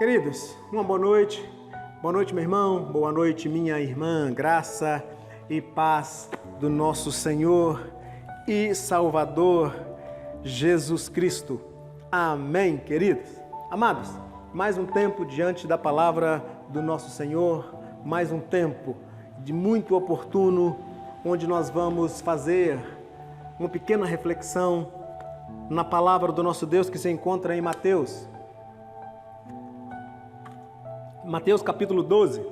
Queridos, uma boa noite. Boa noite, meu irmão. Boa noite, minha irmã. Graça e paz do nosso Senhor e Salvador Jesus Cristo. Amém, queridos. Amados, mais um tempo diante da palavra do nosso Senhor, mais um tempo de muito oportuno, onde nós vamos fazer uma pequena reflexão na palavra do nosso Deus que se encontra em Mateus. Mateus capítulo 12,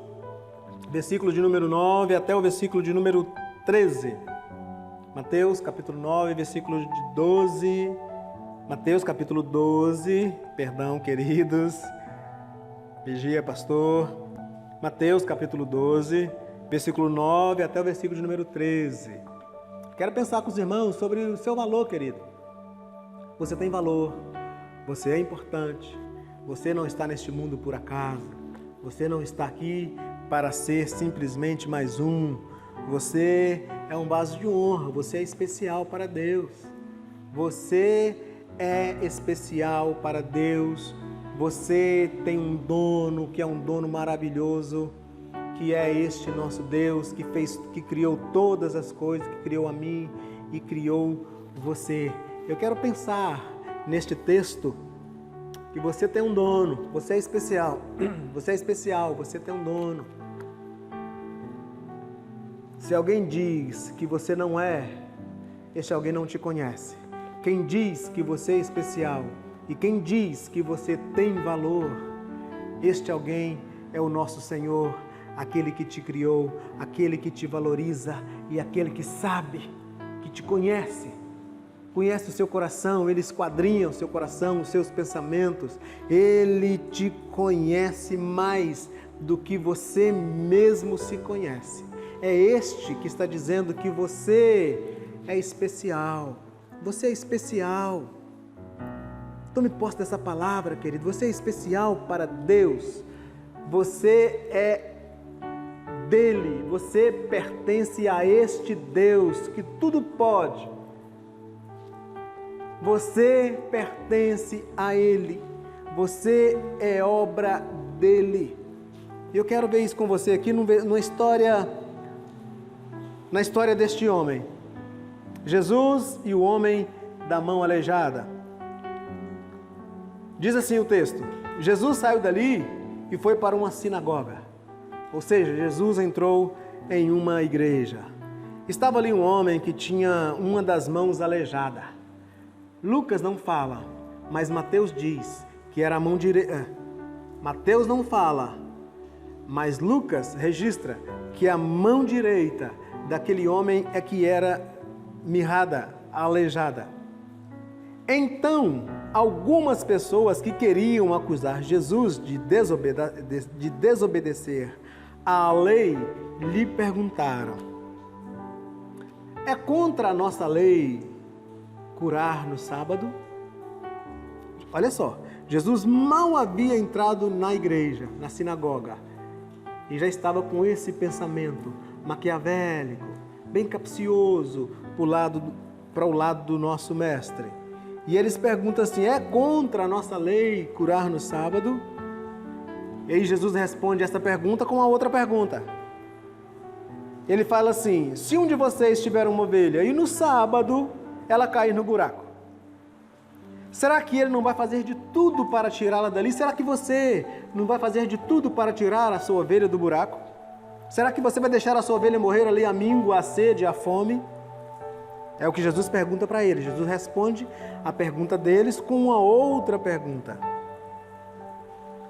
versículo de número 9 até o versículo de número 13. Mateus capítulo 9, versículo de 12. Mateus capítulo 12, perdão, queridos. Vigia, pastor. Mateus capítulo 12, versículo 9 até o versículo de número 13. Quero pensar com os irmãos sobre o seu valor, querido. Você tem valor, você é importante, você não está neste mundo por acaso. Você não está aqui para ser simplesmente mais um. Você é um vaso de honra, você é especial para Deus. Você é especial para Deus. Você tem um dono, que é um dono maravilhoso, que é este nosso Deus, que criou todas as coisas, que criou a mim e criou você. Eu quero pensar neste texto que você tem um dono, você é especial, você tem um dono. Se alguém diz que você não é, este alguém não te conhece. Quem diz que você é especial e quem diz que você tem valor, este alguém é o nosso Senhor, aquele que te criou, aquele que te valoriza e aquele que sabe, que te conhece. Conhece o seu coração, Ele esquadrinha o seu coração, os seus pensamentos. Ele te conhece mais do que você mesmo se conhece. É este que está dizendo que você é especial. Você é especial. Tome posse dessa palavra, querido. Você é especial para Deus. Você é dele. Você pertence a este Deus que tudo pode. Você pertence a Ele, você é obra dEle. Eu quero ver isso com você aqui na história deste homem. Jesus e o homem da mão aleijada. Diz assim o texto: Jesus saiu dali e foi para uma sinagoga. Ou seja, Jesus entrou em uma igreja. Estava ali um homem que tinha uma das mãos aleijada. Lucas não fala, mas Mateus diz que era a mão direita. Mateus não fala, mas Lucas registra que a mão direita daquele homem é que era mirrada, aleijada. Então, algumas pessoas que queriam acusar Jesus de desobedecer à lei lhe perguntaram: é contra a nossa lei curar no sábado? Olha só, Jesus mal havia entrado na igreja, na sinagoga, e já estava com esse pensamento maquiavélico, bem capcioso para o lado do nosso mestre. E eles perguntam assim: é contra a nossa lei curar no sábado? E aí Jesus responde essa pergunta com a outra pergunta. Ele fala assim: se um de vocês tiver uma ovelha e no sábado ela cair no buraco, será que ele não vai fazer de tudo para tirá-la dali? Será que você não vai fazer de tudo para tirar a sua ovelha do buraco? Será que você vai deixar a sua ovelha morrer ali à míngua, à sede, à fome? É o que Jesus pergunta para eles. Jesus responde a pergunta deles com uma outra pergunta.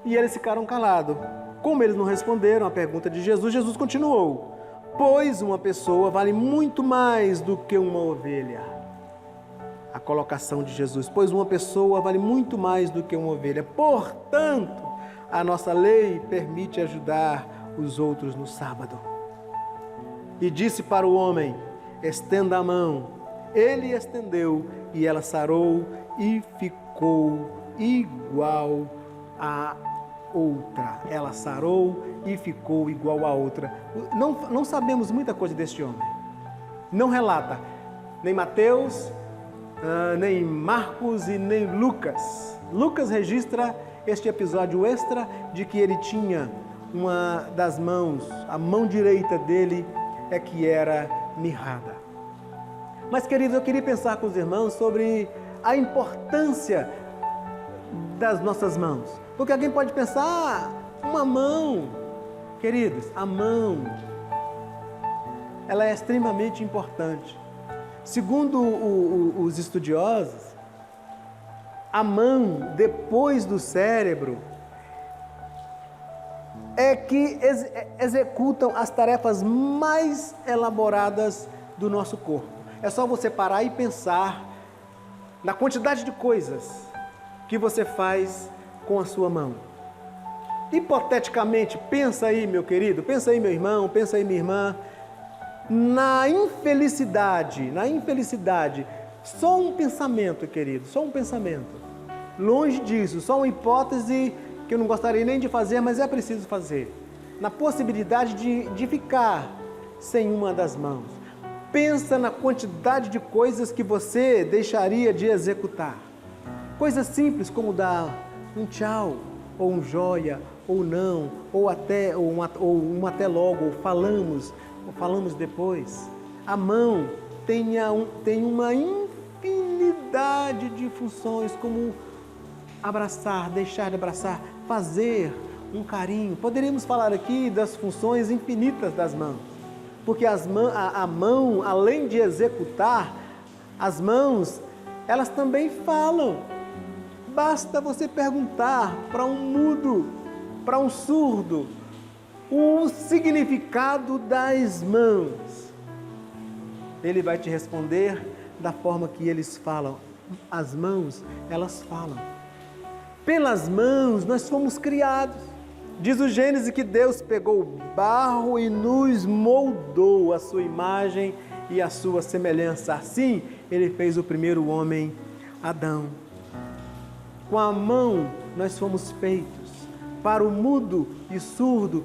E eles ficaram calados. Como eles não responderam a pergunta de Jesus, Jesus continuou: pois uma pessoa vale muito mais do que uma ovelha. A colocação de Jesus: pois uma pessoa vale muito mais do que uma ovelha. Portanto, a nossa lei permite ajudar os outros no sábado. E disse para o homem: estenda a mão. Ele estendeu e ela sarou e ficou igual a outra. Ela sarou e ficou igual a outra. Não sabemos muita coisa deste homem. Não relata nem Mateus, nem Marcos e nem Lucas. Lucas registra este episódio extra de que ele tinha uma das mãos, a mão direita dele é que era mirrada. Mas, queridos, eu queria pensar com os irmãos sobre a importância das nossas mãos. Porque alguém pode pensar, uma mão. Queridos, a mão, ela é extremamente importante. Segundo os estudiosos, a mão, depois do cérebro, é que executam as tarefas mais elaboradas do nosso corpo. É só você parar e pensar na quantidade de coisas que você faz com a sua mão. Hipoteticamente, pensa aí, meu querido, pensa aí, meu irmão, pensa aí, minha irmã, na infelicidade, só um pensamento, querido, só um pensamento. Longe disso, só uma hipótese que eu não gostaria nem de fazer, mas é preciso fazer. Na possibilidade de ficar sem uma das mãos. Pensa na quantidade de coisas que você deixaria de executar. Coisas simples como dar um tchau, ou um joia, ou não, ou um até logo, ou falamos depois. A mão tem uma infinidade de funções, como abraçar, deixar de abraçar, fazer um carinho. Poderíamos falar aqui das funções infinitas das mãos, porque a mão, além de executar, as mãos, elas também falam. Basta você perguntar para um mudo, para um surdo, o significado das mãos. Ele vai te responder da forma que eles falam. As mãos, elas falam. Pelas mãos nós fomos criados. Diz o Gênesis que Deus pegou o barro e nos moldou a sua imagem e a sua semelhança. Assim, ele fez o primeiro homem, Adão. Com a mão nós fomos feitos. Para o mudo e surdo,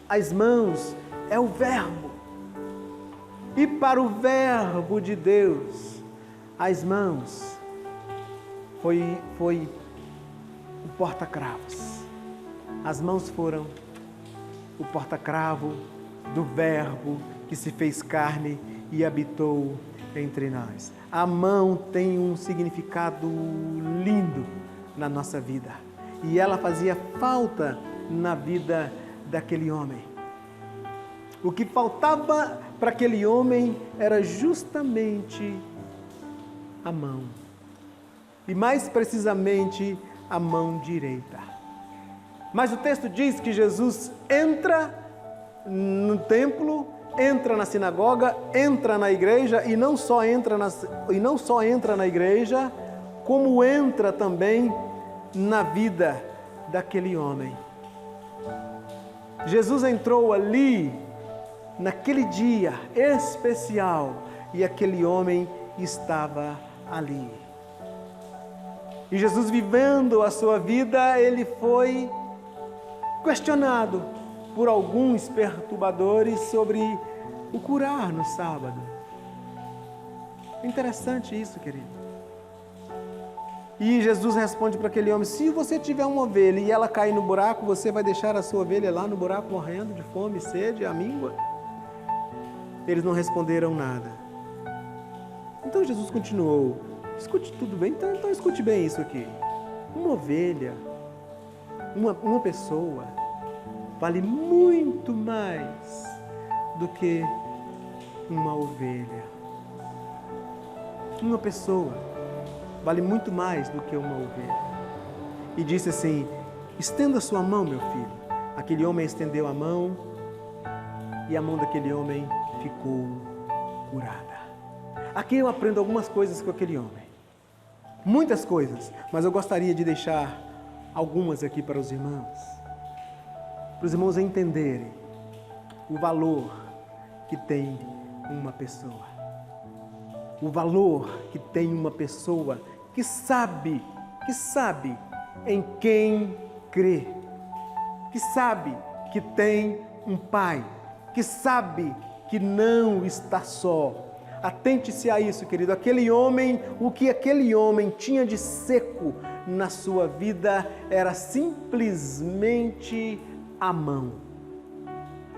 as mãos é o verbo. E para o verbo de Deus, as mãos foi o porta-cravos. As mãos foram o porta-cravo do verbo que se fez carne e habitou entre nós. A mão tem um significado lindo na nossa vida. E ela fazia falta na vida daquele homem. O que faltava para aquele homem era justamente a mão. E mais precisamente a mão direita. Mas o texto diz que Jesus entra no templo, entra na sinagoga, entra na igreja e não só entra na igreja, como entra também na vida daquele homem. Jesus entrou ali naquele dia especial e aquele homem estava ali. E Jesus, vivendo a sua vida, ele foi questionado por alguns perturbadores sobre o curar no sábado. Interessante isso, querido. E Jesus responde para aquele homem: se você tiver uma ovelha e ela cair no buraco, você vai deixar a sua ovelha lá no buraco morrendo de fome, sede, amíngua? Eles não responderam nada. Então Jesus continuou: escute tudo bem, então escute bem isso aqui. Uma ovelha, uma pessoa, vale muito mais do que uma ovelha. Uma pessoa vale muito mais do que uma ovelha. E disse assim: estenda sua mão, meu filho. Aquele homem estendeu a mão e a mão daquele homem ficou curada. Aqui eu aprendo algumas coisas com aquele homem. Muitas coisas, mas eu gostaria de deixar algumas aqui para os irmãos entenderem o valor que tem uma pessoa. O valor que tem uma pessoa que sabe em quem crê, que sabe que tem um pai, que sabe que não está só. Atente-se a isso, querido. Aquele homem, o que aquele homem tinha de seco na sua vida era simplesmente a mão.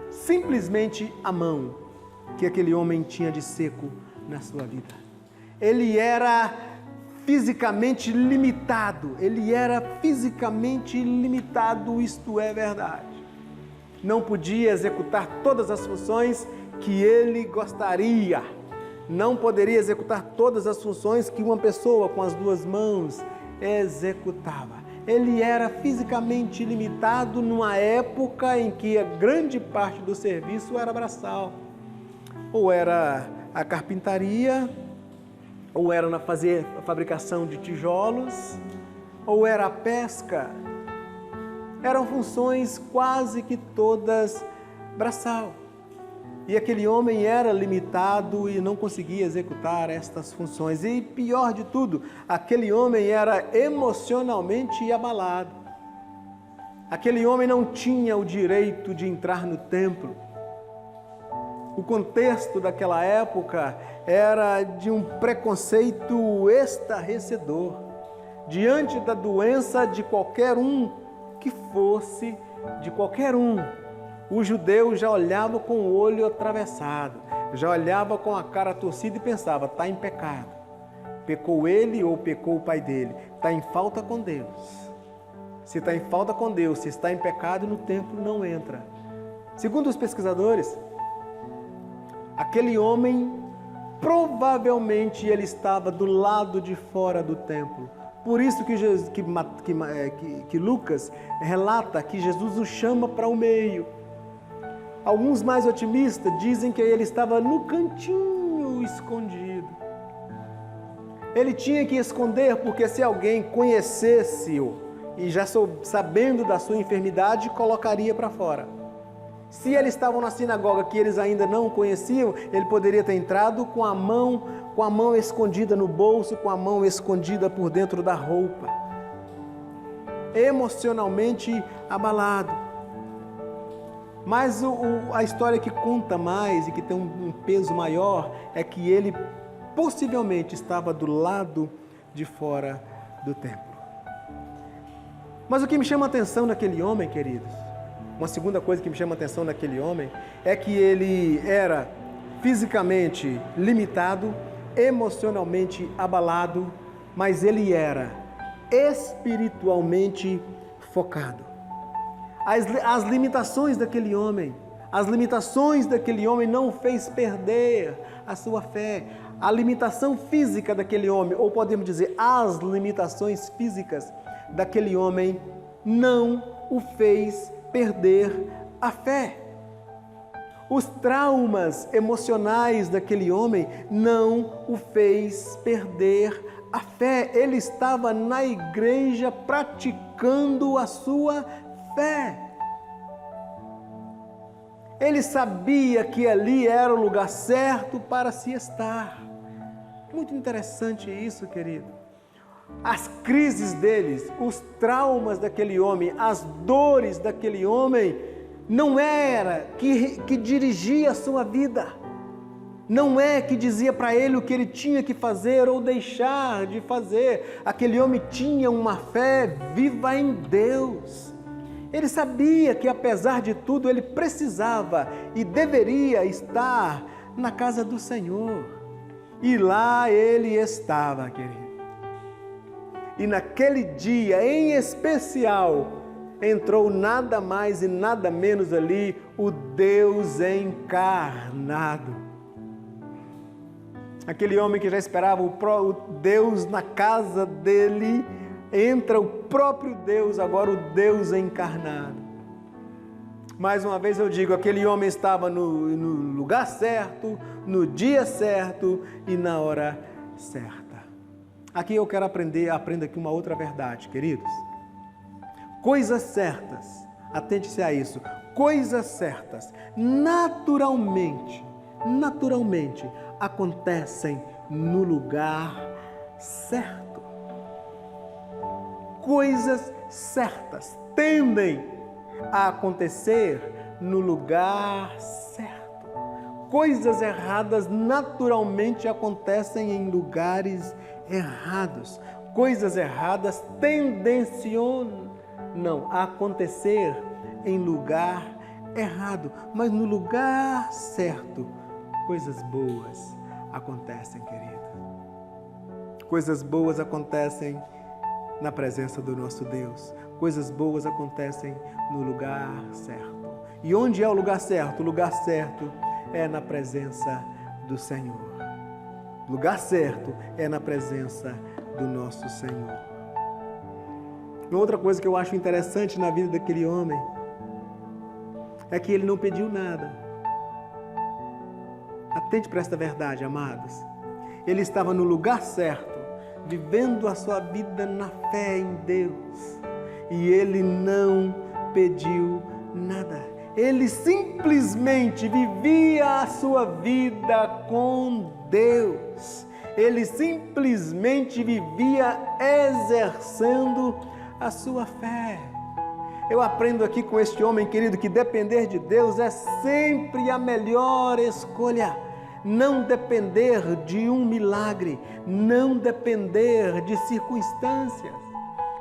Simplesmente a mão que aquele homem tinha de seco na sua vida. Ele era fisicamente limitado. Ele era fisicamente limitado, isto é verdade. Não podia executar todas as funções que ele gostaria. Não poderia executar todas as funções que uma pessoa com as duas mãos executava. Ele era fisicamente limitado numa época em que a grande parte do serviço era braçal. Ou era a carpintaria, ou era na fabricação de tijolos, ou era a pesca. Eram funções quase que todas braçal. E aquele homem era limitado e não conseguia executar estas funções. E pior de tudo, aquele homem era emocionalmente abalado. Aquele homem não tinha o direito de entrar no templo. O contexto daquela época era de um preconceito estarrecedor. Diante da doença de qualquer um que fosse, de qualquer um, o judeu já olhava com o olho atravessado, já olhava com a cara torcida e pensava, está em pecado. Pecou ele ou pecou o pai dele? Está em falta com Deus. Se está em falta com Deus, se está em pecado, no templo não entra. Segundo os pesquisadores, aquele homem, provavelmente ele estava do lado de fora do templo. Por isso que Lucas relata que Jesus o chama para o meio. Alguns mais otimistas dizem que ele estava no cantinho escondido. Ele tinha que esconder porque se alguém conhecesse-o e já sabendo da sua enfermidade, colocaria para fora. Se eles estavam na sinagoga que eles ainda não conheciam, ele poderia ter entrado com a mão escondida no bolso, com a mão escondida por dentro da roupa. Emocionalmente abalado. Mas a história que conta mais e que tem um peso maior é que ele possivelmente estava do lado de fora do templo. Mas o que me chama a atenção naquele homem, queridos, uma segunda coisa que me chama a atenção naquele homem é que ele era fisicamente limitado, emocionalmente abalado, mas ele era espiritualmente focado. As limitações daquele homem não o fez perder a sua fé. A limitação física daquele homem, ou podemos dizer, as limitações físicas daquele homem não o fez perder a fé. Os traumas emocionais daquele homem não o fez perder a fé. Ele estava na igreja praticando a sua fé. Ele sabia que ali era o lugar certo para se estar. Muito interessante isso, querido. As crises deles, os traumas daquele homem, as dores daquele homem, não era que dirigia a sua vida. Não é que dizia para ele o que ele tinha que fazer ou deixar de fazer. Aquele homem tinha uma fé viva em Deus. Ele sabia que, apesar de tudo, ele precisava e deveria estar na casa do Senhor. E lá ele estava, querido. E naquele dia, em especial, entrou nada mais e nada menos ali o Deus encarnado. Aquele homem que já esperava o Deus na casa dele, entra o próprio Deus, agora o Deus encarnado. Mais uma vez eu digo, aquele homem estava no lugar certo, no dia certo e na hora certa. Aqui eu quero aprenda aqui uma outra verdade, queridos. Coisas certas, atente-se a isso, coisas certas, naturalmente, acontecem no lugar certo. Coisas certas tendem a acontecer no lugar certo. coisas erradas naturalmente acontecem em lugares errados. Coisas erradas tendencionam a acontecer em lugar errado, mas no lugar certo, coisas boas acontecem, querido. Coisas boas acontecem na presença do nosso Deus. Coisas boas acontecem no lugar certo. E onde é o lugar certo? O lugar certo é na presença do Senhor. O lugar certo é na presença do nosso Senhor. Uma outra coisa que eu acho interessante na vida daquele homem é que ele não pediu nada. Atente para esta verdade, amados. Ele estava no lugar certo, vivendo a sua vida na fé em Deus. E ele não pediu nada. Ele simplesmente vivia a sua vida com Deus. Ele simplesmente vivia exercendo a sua fé. Eu aprendo aqui com este homem, querido, que depender de Deus é sempre a melhor escolha. Não depender de um milagre, não depender de circunstâncias,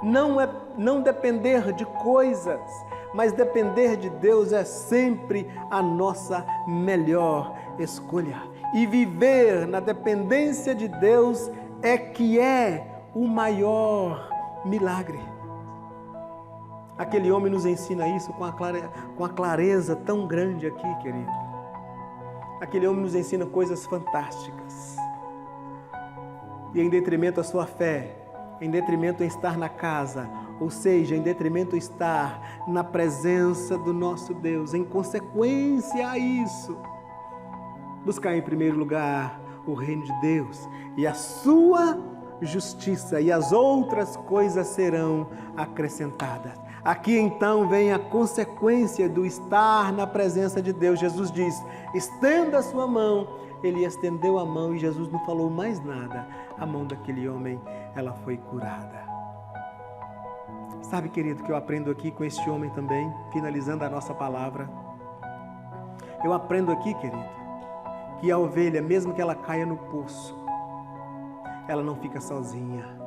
não depender de coisas, mas depender de Deus é sempre a nossa melhor escolha. E viver na dependência de Deus é que é o maior milagre. Aquele homem nos ensina isso com a clareza tão grande aqui, querido. Aquele homem nos ensina coisas fantásticas. E em detrimento à sua fé, em detrimento a estar na casa, ou seja, em detrimento a estar na presença do nosso Deus, em consequência a isso, buscar em primeiro lugar o reino de Deus e a sua justiça, e as outras coisas serão acrescentadas. Aqui então vem a consequência do estar na presença de Deus. Jesus diz: estenda a sua mão. Ele estendeu a mão e Jesus não falou mais nada. A mão daquele homem, ela foi curada. Sabe, querido, que eu aprendo aqui com este homem também, finalizando a nossa palavra. Eu aprendo aqui, querido, que a ovelha, mesmo que ela caia no poço, ela não fica sozinha.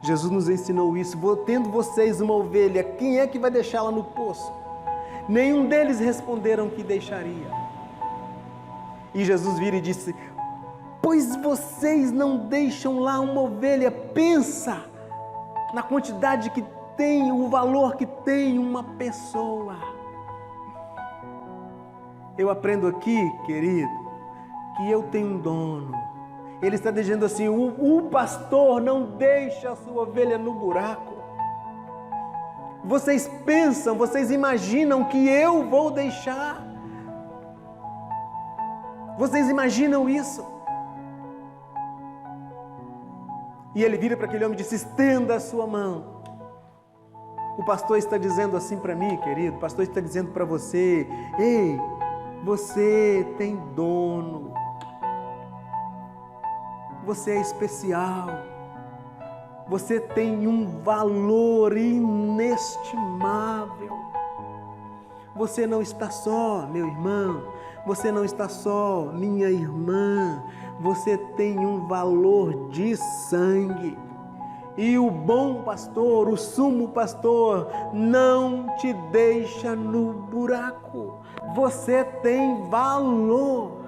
Jesus nos ensinou isso. Tendo vocês uma ovelha, quem é que vai deixá-la no poço? Nenhum deles responderam que deixaria. E Jesus vira e disse: pois vocês não deixam lá uma ovelha. Pensa na quantidade que tem, o valor que tem uma pessoa. Eu aprendo aqui, querido, que eu tenho um dono. Ele está dizendo assim: o pastor não deixa a sua ovelha no buraco. Vocês pensam, vocês imaginam que eu vou deixar? Vocês imaginam isso? E ele vira para aquele homem e disse: estenda a sua mão. O pastor está dizendo assim para mim, querido, o pastor está dizendo para você: ei, você tem dono. Você é especial, você tem um valor inestimável. Você não está só, meu irmão, você não está só, minha irmã, você tem um valor de sangue. E o bom pastor, o sumo pastor, não te deixa no buraco. Você tem valor.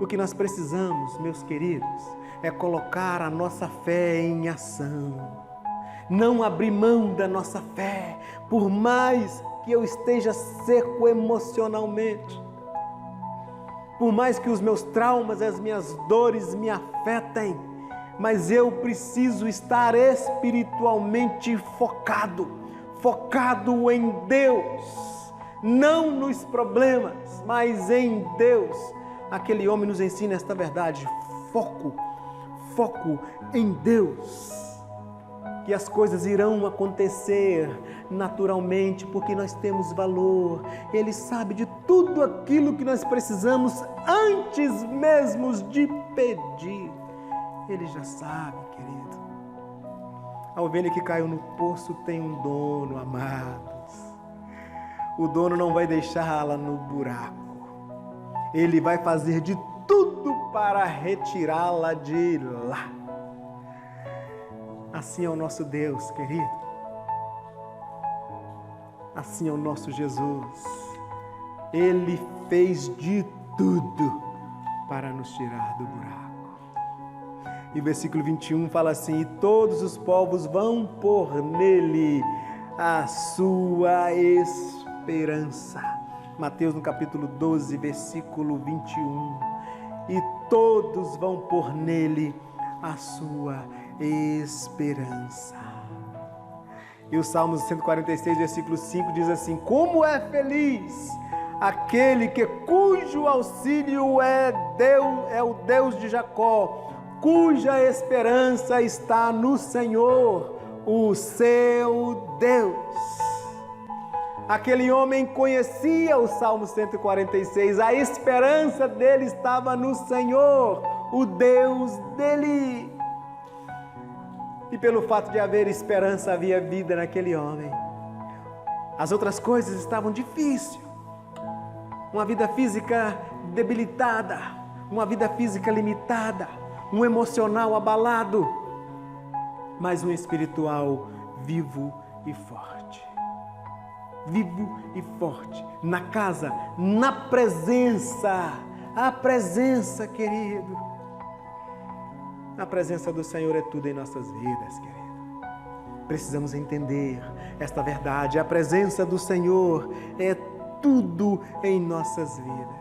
O que nós precisamos, meus queridos, é colocar a nossa fé em ação. Não abrir mão da nossa fé, por mais que eu esteja seco emocionalmente, por mais que os meus traumas, as minhas dores me afetem, mas eu preciso estar espiritualmente focado em Deus, não nos problemas, mas em Deus. Aquele homem nos ensina esta verdade: foco em Deus, que as coisas irão acontecer naturalmente, porque nós temos valor. Ele sabe de tudo aquilo que nós precisamos antes mesmo de pedir. Ele já sabe, querido. A ovelha que caiu no poço tem um dono, amados. o dono não vai deixá-la no buraco. Ele vai fazer de tudo para retirá-la de lá. Assim é o nosso Deus, querido. Assim é o nosso Jesus. Ele fez de tudo para nos tirar do buraco. E o versículo 21 fala assim: e todos os povos vão pôr nele a sua esperança. Mateus no capítulo 12, versículo 21. E todos vão pôr nele a sua esperança. E o Salmo 146, versículo 5 diz assim: como é feliz aquele cujo auxílio é o Deus de Jacó, cuja esperança está no Senhor, o seu Deus. Aquele homem conhecia o Salmo 146, a esperança dele estava no Senhor, o Deus dele. E pelo fato de haver esperança, havia vida naquele homem. As outras coisas estavam difíceis. Uma vida física debilitada, uma vida física limitada, um emocional abalado, mas um espiritual vivo e forte. Vivo e forte, na casa, na presença, a presença, querido. A presença do Senhor é tudo em nossas vidas, querido. Precisamos entender esta verdade. A presença do Senhor é tudo em nossas vidas.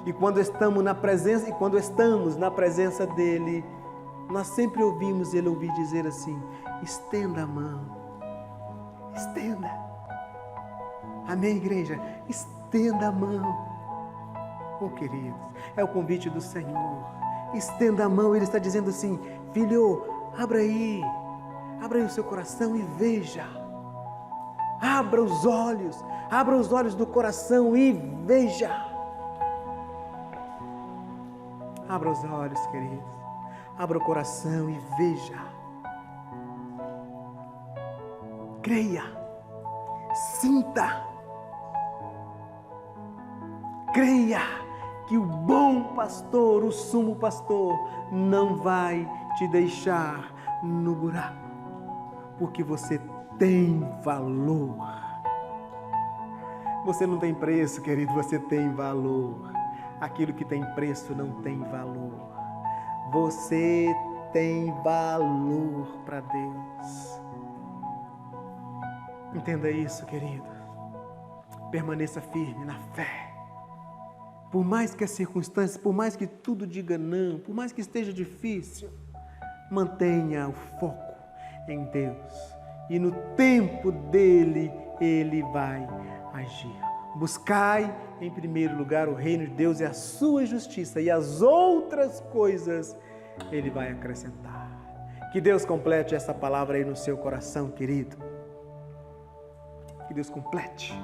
E quando estamos na presença dele, nós sempre ouvimos ele ouvir dizer assim: estenda a mão, estenda. Amém, igreja? Estenda a mão. Oh, queridos, é o convite do Senhor. Estenda a mão. Ele está dizendo assim: filho, abra aí o seu coração e veja. Abra os olhos do coração e veja. Abra os olhos, queridos. Abra o coração e veja. Creia. Sinta. Creia que o bom pastor, o sumo pastor, não vai te deixar no buraco, porque você tem valor. Você não tem preço, querido, você tem valor. Aquilo que tem preço não tem valor. Você tem valor para Deus. Entenda isso, querido. Permaneça firme na fé. Por mais que as circunstâncias, por mais que tudo diga não, por mais que esteja difícil, mantenha o foco em Deus. E no tempo dele, ele vai agir. Buscai em primeiro lugar o reino de Deus e a sua justiça, e as outras coisas ele vai acrescentar. Que Deus complete essa palavra aí no seu coração, querido. Que Deus complete.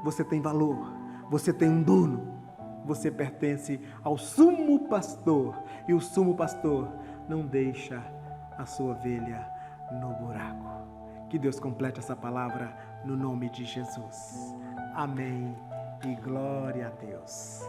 Você tem valor. Você tem um dono, você pertence ao sumo pastor, e o sumo pastor não deixa a sua ovelha no buraco. Que Deus complete essa palavra no nome de Jesus. Amém e glória a Deus.